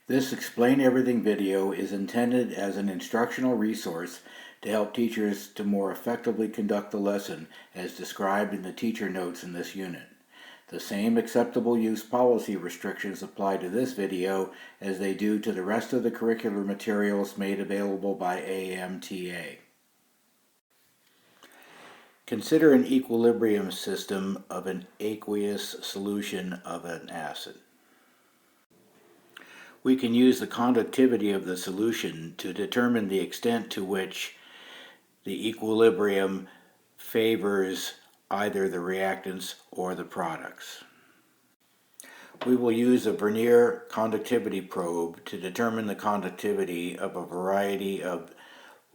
This Explain Everything video is intended as an instructional resource to help teachers to more effectively conduct the lesson as described in the teacher notes in this unit. The same acceptable use policy restrictions apply to this video as they do to the rest of the curricular materials made available by AMTA. Consider an equilibrium system of an aqueous solution of an acid. We can use the conductivity of the solution to determine the extent to which the equilibrium favors either the reactants or the products. We will use a vernier conductivity probe to determine the conductivity of a variety of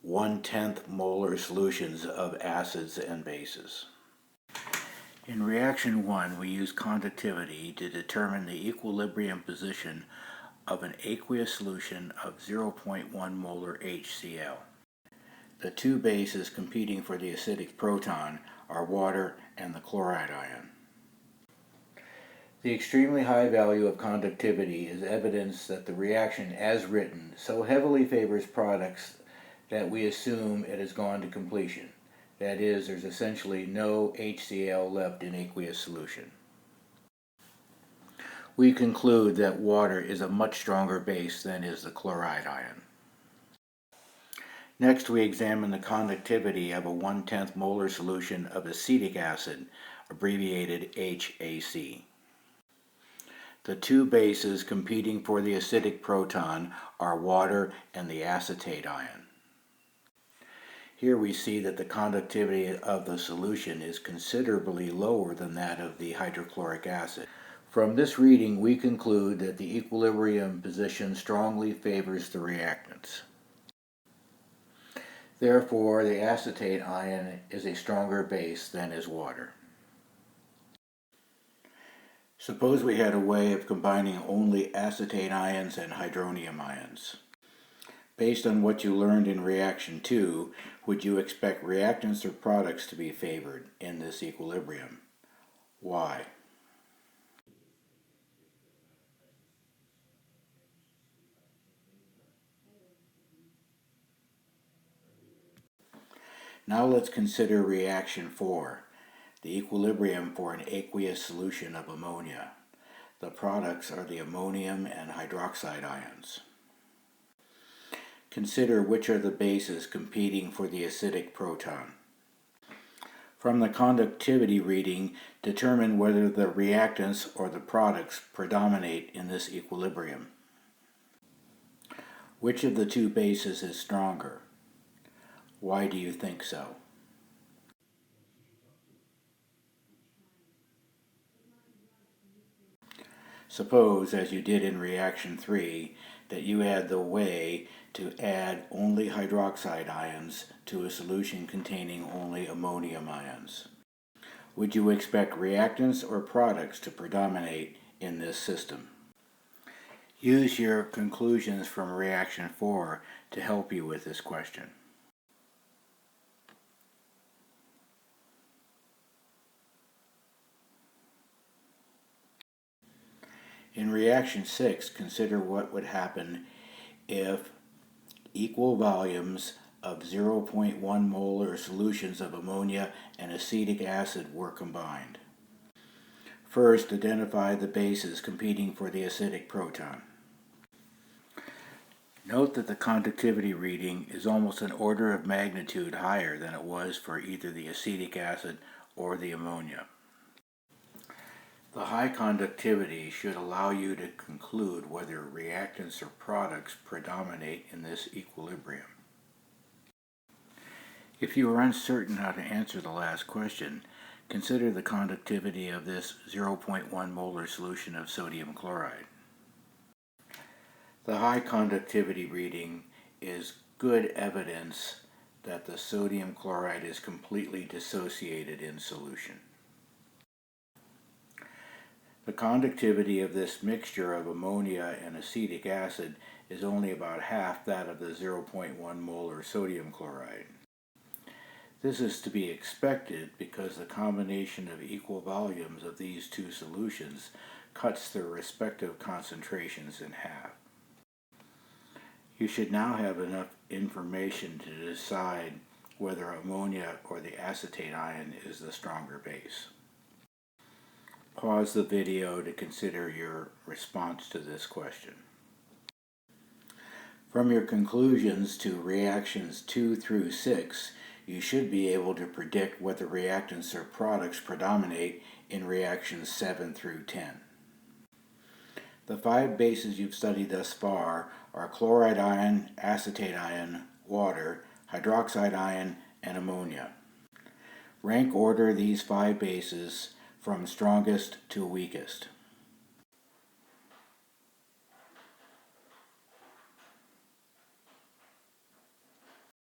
1/10 molar solutions of acids and bases. In reaction 1, we use conductivity to determine the equilibrium position of an aqueous solution of 0.1 molar HCl. The two bases competing for the acidic proton are water and the chloride ion. The extremely high value of conductivity is evidence that the reaction as written so heavily favors products that we assume it has gone to completion. That is, there's essentially no HCl left in aqueous solution. We conclude that water is a much stronger base than is the chloride ion. Next, we examine the conductivity of a 1/10 molar solution of acetic acid, abbreviated HAC. The two bases competing for the acidic proton are water and the acetate ion. Here we see that the conductivity of the solution is considerably lower than that of the hydrochloric acid. From this reading, we conclude that the equilibrium position strongly favors the reactants. Therefore, the acetate ion is a stronger base than is water. Suppose we had a way of combining only acetate ions and hydronium ions. Based on what you learned in reaction 2, would you expect reactants or products to be favored in this equilibrium? Why? Now let's consider reaction 4, the equilibrium for an aqueous solution of ammonia. The products are the ammonium and hydroxide ions. Consider which are the bases competing for the acidic proton. From the conductivity reading, determine whether the reactants or the products predominate in this equilibrium. Which of the two bases is stronger? Why do you think so? Suppose, as you did in reaction 3, that you had the way to add only hydroxide ions to a solution containing only ammonium ions. Would you expect reactants or products to predominate in this system? Use your conclusions from reaction 4 to help you with this question. In reaction 6, consider what would happen if equal volumes of 0.1 molar solutions of ammonia and acetic acid were combined. First, identify the bases competing for the acidic proton. Note that the conductivity reading is almost an order of magnitude higher than it was for either the acetic acid or the ammonia. The high conductivity should allow you to conclude whether reactants or products predominate in this equilibrium. If you are uncertain how to answer the last question, consider the conductivity of this 0.1 molar solution of sodium chloride. The high conductivity reading is good evidence that the sodium chloride is completely dissociated in solution. The conductivity of this mixture of ammonia and acetic acid is only about half that of the 0.1 molar sodium chloride. This is to be expected because the combination of equal volumes of these two solutions cuts their respective concentrations in half. You should now have enough information to decide whether ammonia or the acetate ion is the stronger base. Pause the video to consider your response to this question. From your conclusions to reactions 2 through 6, you should be able to predict what the reactants or products predominate in reactions 7 through 10. The 5 bases you've studied thus far are chloride ion, acetate ion, water, hydroxide ion, and ammonia. Rank order these 5 bases from strongest to weakest.